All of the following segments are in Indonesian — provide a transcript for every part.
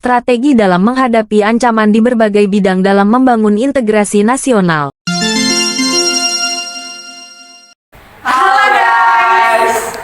strategi dalam menghadapi ancaman di berbagai bidang dalam membangun integrasi nasional. Halo guys,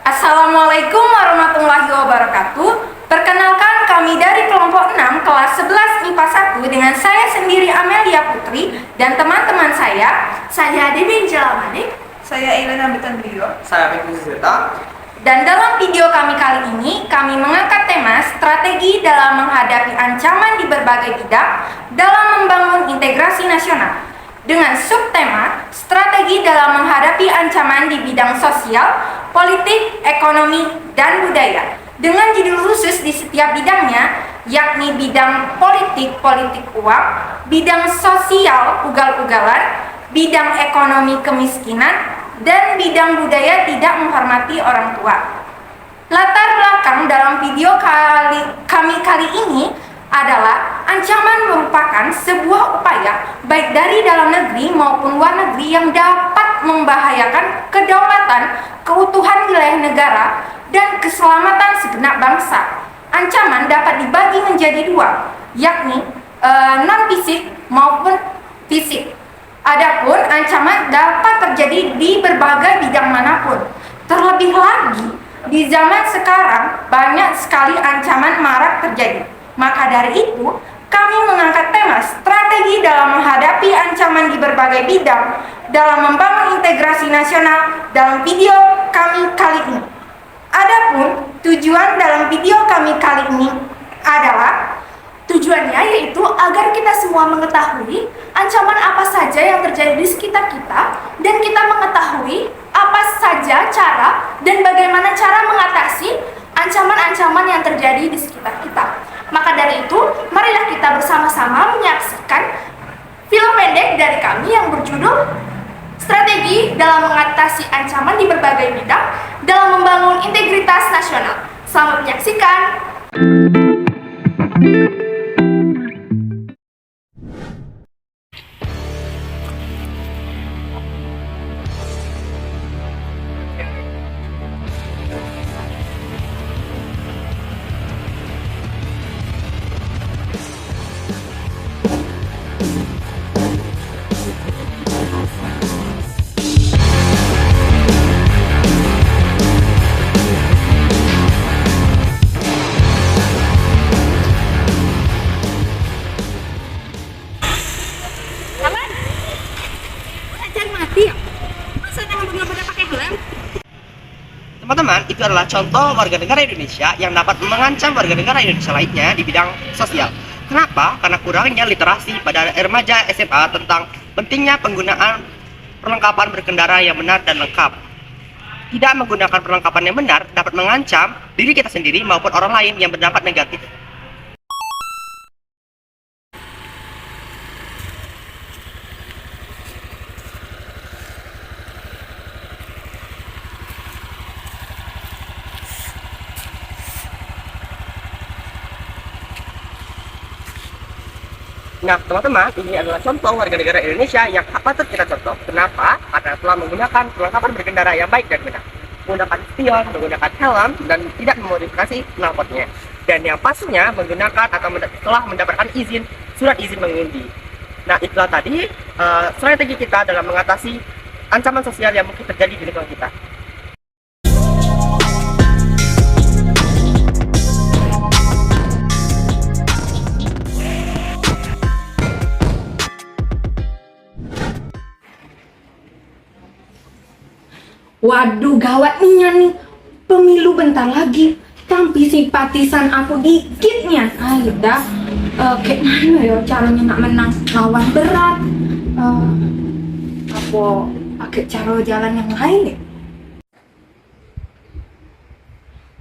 Assalamualaikum warahmatullahi wabarakatuh. Perkenalkan, kami dari kelompok 6 kelas 11 IPA 1 dengan saya sendiri Amelia Putri dan teman-teman saya Devi Jelamanik, Saya Elena Bitandrio. Saya Fikri Zeta. dan dalam video kami kali ini kami mengangkat tema strategi dalam menghadapi ancaman di berbagai bidang dalam membangun integrasi nasional dengan subtema strategi dalam menghadapi ancaman di bidang sosial, politik, ekonomi, dan budaya dengan judul khusus di setiap bidangnya yakni bidang politik uang, bidang sosial ugal-ugalan, bidang ekonomi kemiskinan, dan bidang budaya tidak menghormati orang tua. Latar belakang dalam video kami kali ini adalah ancaman merupakan sebuah upaya baik dari dalam negeri maupun luar negeri yang dapat membahayakan kedaulatan, keutuhan wilayah negara, dan keselamatan segenap bangsa. Ancaman dapat dibagi menjadi dua, yakni non-fisik maupun fisik. Adapun ancaman dapat terjadi di berbagai bidang manapun. Terlebih lagi, di zaman sekarang banyak sekali ancaman marak terjadi. Maka dari itu, kami mengangkat tema strategi dalam menghadapi ancaman di berbagai bidang dalam membangun integrasi nasional dalam video kami kali ini. Adapun tujuan dalam video kami kali ini adalah Tujuannya yaitu agar kita semua mengetahui ancaman apa saja yang terjadi di sekitar kita dan kita mengetahui apa saja cara dan bagaimana cara mengatasi ancaman-ancaman yang terjadi di sekitar kita. Maka dari itu, marilah kita bersama-sama menyaksikan film pendek dari kami yang berjudul Strategi dalam mengatasi ancaman di berbagai bidang dalam membangun integritas nasional. Selamat menyaksikan. Teman-teman, itu adalah contoh warga negara Indonesia yang dapat mengancam warga negara Indonesia lainnya di bidang sosial. Kenapa? Karena kurangnya literasi pada remaja SMA tentang pentingnya penggunaan perlengkapan berkendara yang benar dan lengkap. Tidak menggunakan perlengkapan yang benar dapat mengancam diri kita sendiri maupun orang lain yang berdampak negatif. Nah, teman-teman, ini adalah contoh warga negara Indonesia yang patut kita contoh. Kenapa? Karena telah menggunakan perlengkapan berkendara yang baik dan benar. Menggunakan spion, menggunakan helm, dan tidak memodifikasi knalpotnya. Dan yang pastinya menggunakan atau telah mendapatkan surat izin mengemudi. Nah, itulah tadi strategi kita dalam mengatasi ancaman sosial yang mungkin terjadi di lingkungan kita. waduh gawat nih, pemilu bentar lagi. Tapi simpatisan aku dikitnya. Udah, kayak mana ya caranya nak menang lawan berat? Apa pakai cara jalan yang lain ya?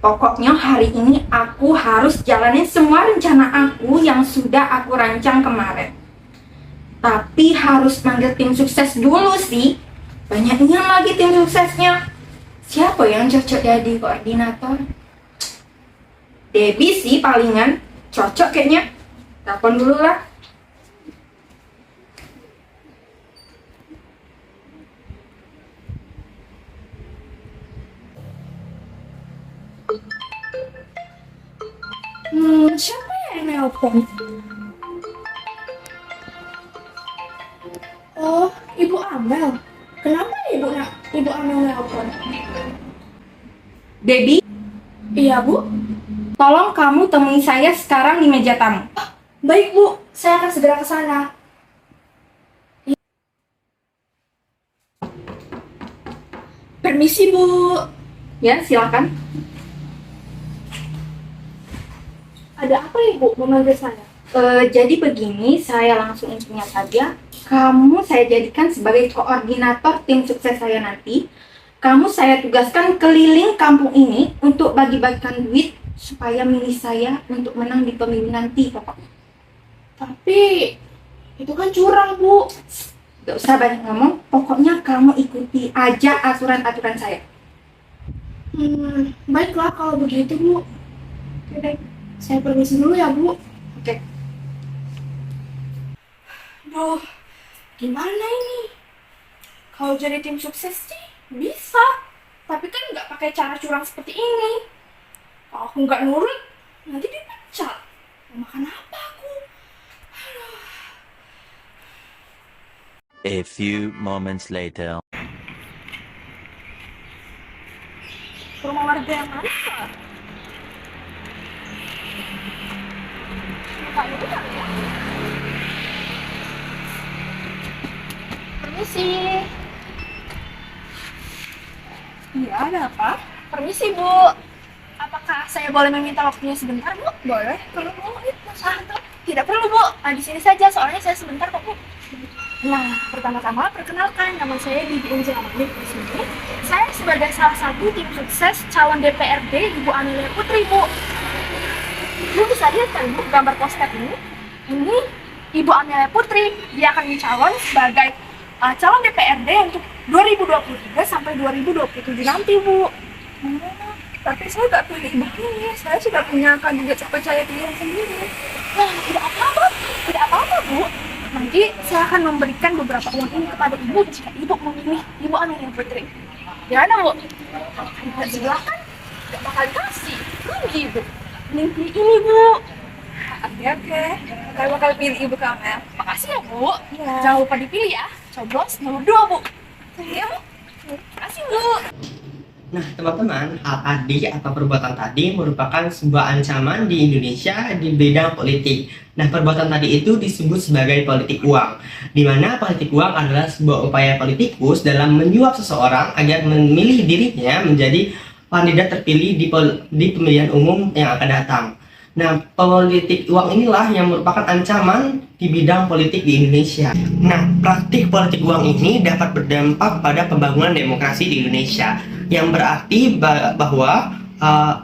Pokoknya hari ini aku harus jalanin semua rencana aku yang sudah aku rancang kemarin. Tapi harus manggil tim sukses dulu sih. Banyaknya lagi tim suksesnya. Siapa yang cocok jadi koordinator? Debbie sih palingan cocok kayaknya. Telepon dulu lah. Siapa ya yang nelpon? Oh, Ibu Amel. Kenapa Ibu Amel nelpon? Debbie, Iya, Bu. tolong kamu temui saya sekarang di meja tamu. Baik, Bu. Saya akan segera ke sana. Permisi, Bu. Ya, silakan. Ada apa, Ibu, memanggil saya? Jadi begini, saya langsung intinya saja. Kamu saya jadikan sebagai koordinator tim sukses saya nanti. Kamu saya tugaskan keliling kampung ini untuk bagi-bagikan duit supaya milih saya untuk menang di pemilu nanti pokoknya. Tapi itu kan curang, Bu. Gak usah banyak ngomong, pokoknya kamu ikuti aja aturan-aturan saya. Baiklah kalau begitu, Bu. Oke, baik. Saya permisi dulu ya, Bu. Oke. Duh, gimana ini? Kalau jadi tim sukses sih bisa, tapi kan nggak pakai cara curang seperti ini. Kalau aku nggak nurut, nanti dipecat. Mau makan apa aku? A few moments later. Rumah warga yang mana? Buka dulu kali ya. Permisi. Iya, ada apa? Permisi, Bu. Apakah saya boleh meminta waktunya sebentar, Bu? Boleh. Kalau mau, tidak perlu, Bu. Di sini saja, soalnya saya sebentar kok, Bu. Nah, pertama-tama perkenalkan, nama saya Bibi Angel Amani di sini. Saya sebagai salah satu tim sukses calon DPRD Ibu Amelia Putri, Bu. Bu bisa lihat kan, Bu, gambar poster ini? Ini Ibu Amelia Putri. Dia akan mencalon sebagai calon DPRD untuk 2023 sampai 2027 nanti, Bu. Tapi saya nggak pilih begini. Saya sudah punya kandidat terpercaya pilihan sendiri. Nah, tidak apa-apa. Tidak apa-apa, Bu. Nanti saya akan memberikan beberapa uang ini kepada Ibu jika Ibu memilih Ibu Amelia Putri. Gimana, Bu? Kandidat sebelah kan nggak bakal dikasih. Rugi, Bu. Mending pilih ini, Bu. Oke. Saya bakal pilih Ibu Kamel. Makasih ya, Bu. Jangan lupa dipilih ya. Coblos nomor 2, Bu. Ya, Bu. Makasih, Bu. Nah, teman-teman, hal tadi atau perbuatan tadi merupakan sebuah ancaman di Indonesia di bidang politik. Nah, perbuatan tadi itu disebut sebagai politik uang, di mana politik uang adalah sebuah upaya politikus dalam menyuap seseorang agar memilih dirinya menjadi kandidat terpilih di pemilihan umum yang akan datang. Nah, politik uang inilah yang merupakan ancaman di bidang politik di Indonesia. Nah, praktik politik uang ini dapat berdampak pada pembangunan demokrasi di Indonesia, yang berarti bahwa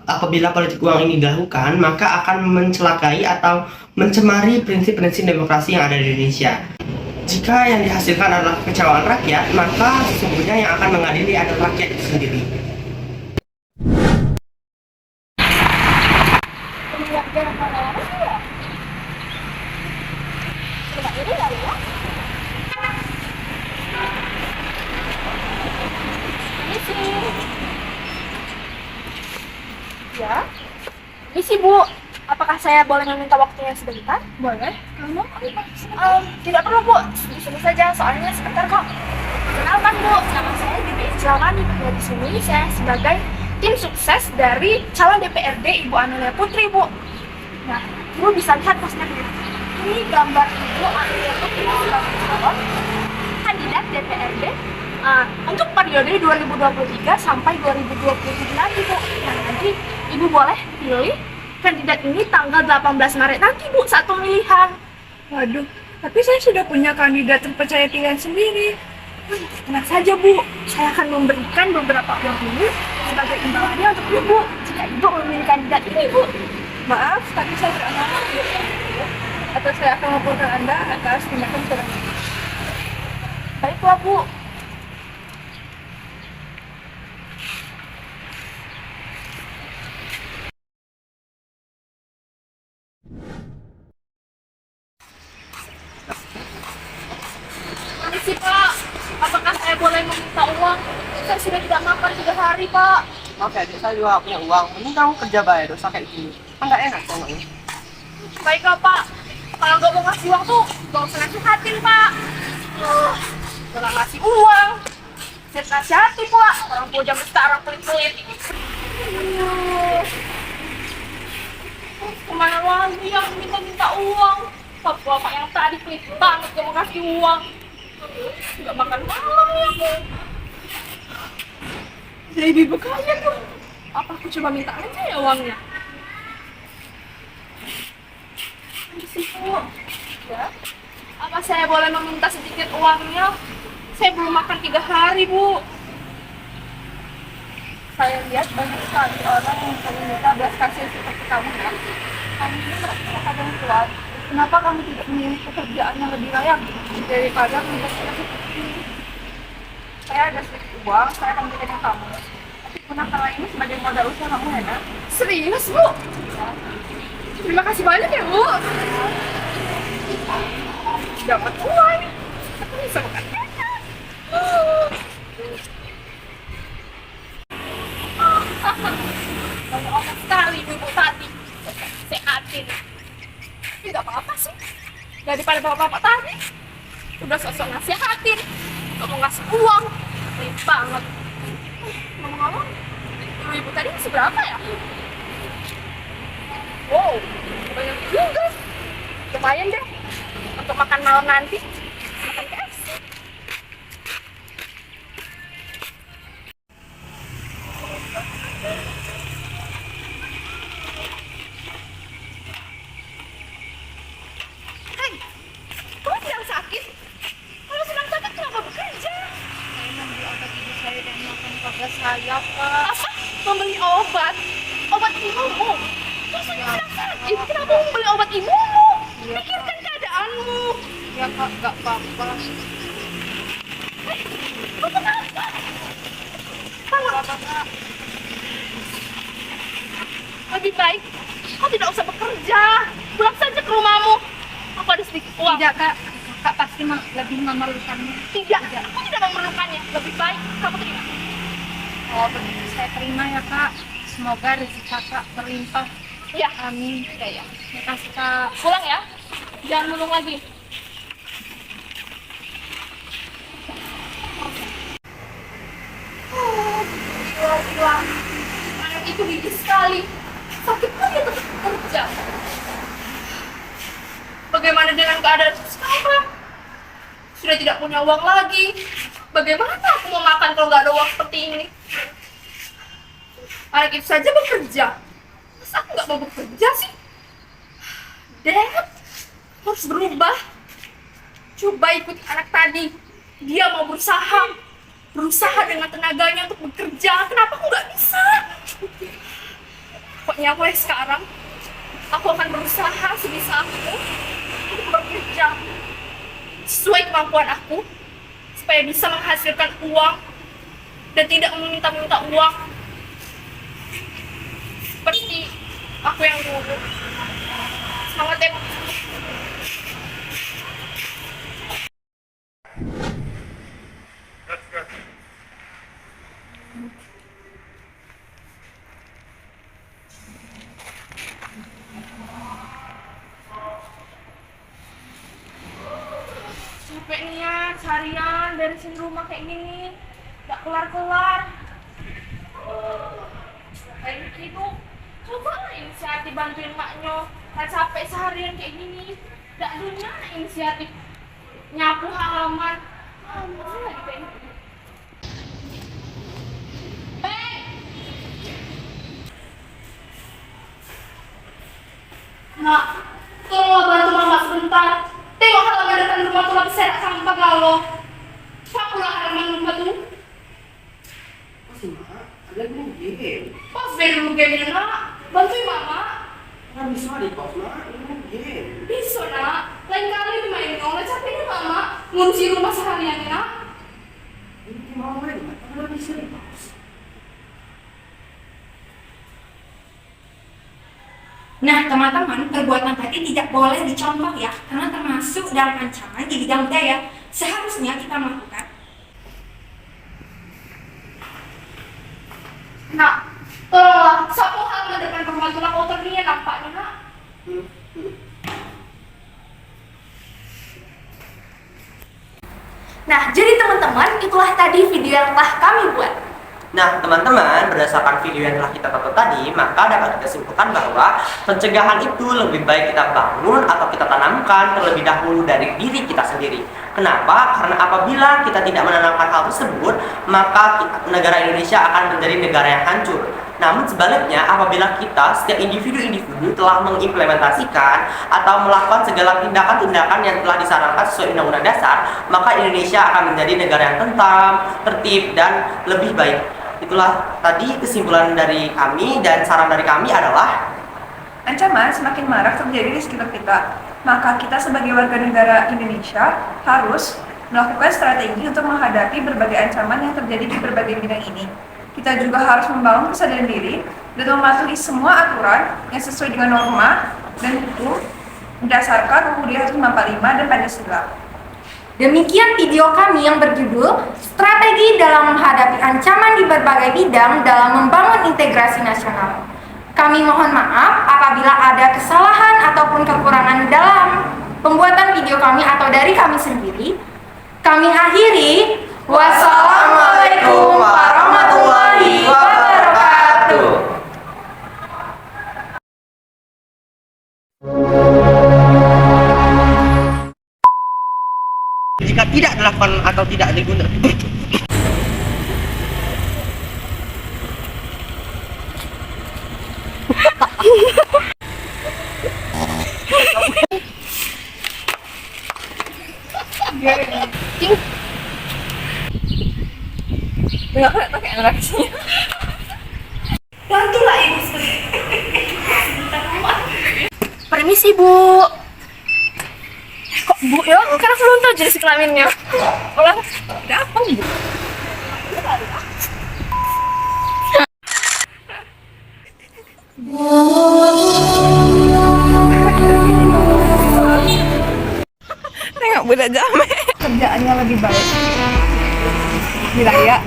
apabila politik uang ini dilakukan, maka akan mencelakai atau mencemari prinsip-prinsip demokrasi yang ada di Indonesia. Jika yang dihasilkan adalah kekecewaan rakyat, maka sesungguhnya yang akan mengadili adalah rakyat itu sendiri. Ya. Misi, Bu. Apakah saya boleh meminta waktunya sebentar? Boleh. Kamu tidak perlu, Bu. Di sini saja, soalnya sebentar kok. Kenalkan, Bu. Nama saya Bibi Angel. Di sini saya sebagai tim sukses dari calon DPRD Ibu Amelia Putri, Bu. Nah, Bu bisa lihat posternya. Ini gambar Ibu Amelia Putri sebagai calon kandidat DPRD untuk periode 2023 sampai 2027 nanti, Bu. Nah, nanti Ibu boleh pilih kandidat ini tanggal 18 Maret nanti, Bu, saat pemilihan. Waduh, tapi saya sudah punya kandidat terpercaya pilihan sendiri. Tenang saja, Bu. Saya akan memberikan beberapa uang ini sebagai imbalannya untuk Ibu jika Ibu memilih kandidat ini, Bu. Maaf, tapi saya tidak mau, Bu. Atau saya akan melaporkan Anda atas tindakan curang. Baiklah, Bu. Permisi, Pak. Apakah saya boleh meminta uang? Saya sudah tidak makan 3 hari, Pak. Oke, saya juga punya uang. Mending kamu kerja bayar dosa kayak gini. Kan nggak enak sama ini. Baiklah Pak, kalau nggak mau ngasih uang tuh nggak usah nasihatin Pak. Nggak ngasih uang, saya nasihati Pak. Orang tua jam sekarang pelit-pelit. Kemana lagi yang minta uang? Bapak yang tadi pelit banget gak mau kasih uang. Nggak makan malam ya aku. Jadi bekaya tuh. Apa aku coba minta aja ya uangnya? Ya. Apa saya boleh meminta sedikit uangnya? Saya belum makan 3 hari, Bu. Saya lihat banyak sekali orang yang meminta belas kasihan seperti kamu ya. Kamu ini merasa kadang kuat. Kenapa kamu tidak memilih pekerjaan yang lebih layak daripada minta seperti ini? Saya ada sedikit uang, saya akan berikan kamu. Tapi gunakanlah ini sebagai modal usaha kamu ya. Serius, Bu? Ya. Terima kasih banyak ya, Bu. Dapat uang. Aku bisa makan enak. Banyak orang sekali ibu tadi. Sehatin. Tidak apa-apa sih. Daripada bapak-bapak tadi. Udah sosok nasihatin. Gak mau ngasih uang. Pelit banget. Ngomong-ngomong, ibu tadi masih berapa ya? Wow, banyak juga. Lumayan deh. Untuk makan malam nanti. Makan KFC. Hai, kamu sedang sakit? Kalau sedang sakit kenapa bekerja? Saya membeli obat ibu saya dan makan keluarga saya, Pak. Apa? Membeli obat? Obat ibumu? Kamu sedang sakit, kenapa membeli obat ibumu? Pikirkan keadaanmu. Ya Kak, gak apa-apa. Hei, kamu kenapa? Kamu apa? Lebih baik kau tidak usah bekerja. Pulang saja ke rumahmu. Aku ada sedikit uang. Tidak Kak, Kak pasti lebih memerlukannya. Tidak, aku tidak memerlukannya. Lebih baik kamu terima. Oh, saya terima ya Kak. Semoga rezeki Kakak berlimpah. Ya, amin. Ya. Terima kasih Kak. Pulang ya. Jangan mulung lagi. Gila. Anak itu gigih sekali. Sakit pun dia tetap bekerja. Bagaimana dengan keadaan sekarang? Sudah tidak punya uang lagi. Bagaimana aku mau makan kalau nggak ada uang seperti ini? Anak itu saja bekerja. Masa aku nggak mau bekerja sih? Dad, harus berubah. Coba ikuti anak tadi. Dia mau berusaha dengan tenaganya untuk bekerja. Kenapa aku nggak bisa? Pokoknya mulai sekarang aku akan berusaha sebisa aku untuk bekerja sesuai kemampuan aku supaya bisa menghasilkan uang dan tidak meminta-minta uang seperti aku yang dulu. Semangat ya. Capek nih ya seharian beresin rumah kayak gini, gak kelar-kelar. Kayak gitu, coba inisiatif bantuin maknya. Kan capek seharian kayak gini, gak adanya inisiatif nyapu halaman. Mana lagi kayak gitu. Nak, tolonglah bantu mama sebentar. Tengok halaman depan rumah tuh lagi serak sampah galau. Sapulah halaman rumah tuh. Masih mah, ada dulu game. Pas dulu gamenya nak, bantuin mama. Nggak bisa di pos mah, ini game. Bisa nak, lain kali dimainin dong. Capeknya mama ngurusi rumah seharian nak. Ini mau main, nggak bisa di pos. Nah, teman-teman, perbuatan tadi tidak boleh dicontoh ya, karena termasuk dalam ancaman di bidang budaya. Seharusnya kita melakukan. Nak, tolonglah sapu halaman depan rumah tuh kotor nih nampaknya nak. Nah, jadi teman-teman, itulah tadi video yang telah kami buat. Nah, teman-teman, berdasarkan video yang telah kita tonton tadi, maka dapat kita simpulkan bahwa pencegahan itu lebih baik kita bangun atau kita tanamkan terlebih dahulu dari diri kita sendiri. Kenapa? Karena apabila kita tidak menanamkan hal tersebut, maka negara Indonesia akan menjadi negara yang hancur. Namun sebaliknya, apabila kita, setiap individu-individu telah mengimplementasikan atau melakukan segala tindakan-tindakan yang telah disarankan sesuai Undang-Undang Dasar, maka Indonesia akan menjadi negara yang tentram, tertib, dan lebih baik. Itulah tadi kesimpulan dari kami, dan saran dari kami adalah ancaman semakin marak terjadi di sekitar kita. Maka kita sebagai warga negara Indonesia harus melakukan strategi untuk menghadapi berbagai ancaman yang terjadi di berbagai bidang ini. Kita juga harus membangun kesadaran diri dan mematuhi semua aturan yang sesuai dengan norma dan hukum berdasarkan UUD 1545 dan Pancasila. Demikian video kami yang berjudul Strategi dalam menghadapi ancaman di berbagai bidang dalam membangun integrasi nasional. Kami mohon maaf apabila ada kesalahan ataupun kekurangan dalam pembuatan video kami atau dari kami sendiri. Kami akhiri. Wassalamualaikum warahmatullahi wabarakatuh. jika tidak dilakukan atau tidak digunakan. Enggak pakai interaksinya. Bantulah ibu sendiri. Permisi, Bu. Kok Bu ya? Kan aku belum tahu jenis kelaminnya. Ulang. Ada apa, Bu? Tengok budak jamet. Kerjaannya lebih baik. Diraya.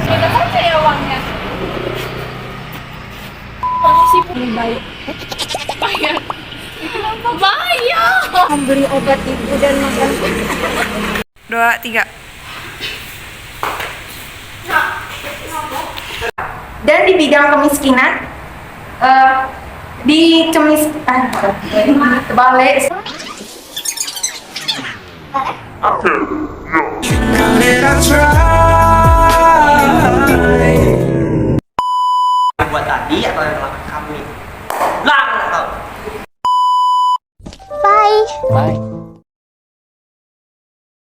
Kita saja ya uangnya. Permisi, Bu. Lebih baik. Bayar. Kenapa bayar? Memberi obat ibu dan makan. 2, 3. Dan di bidang kemiskinan, balik. Buat tadi atau yang telah kami lakukan. Bye.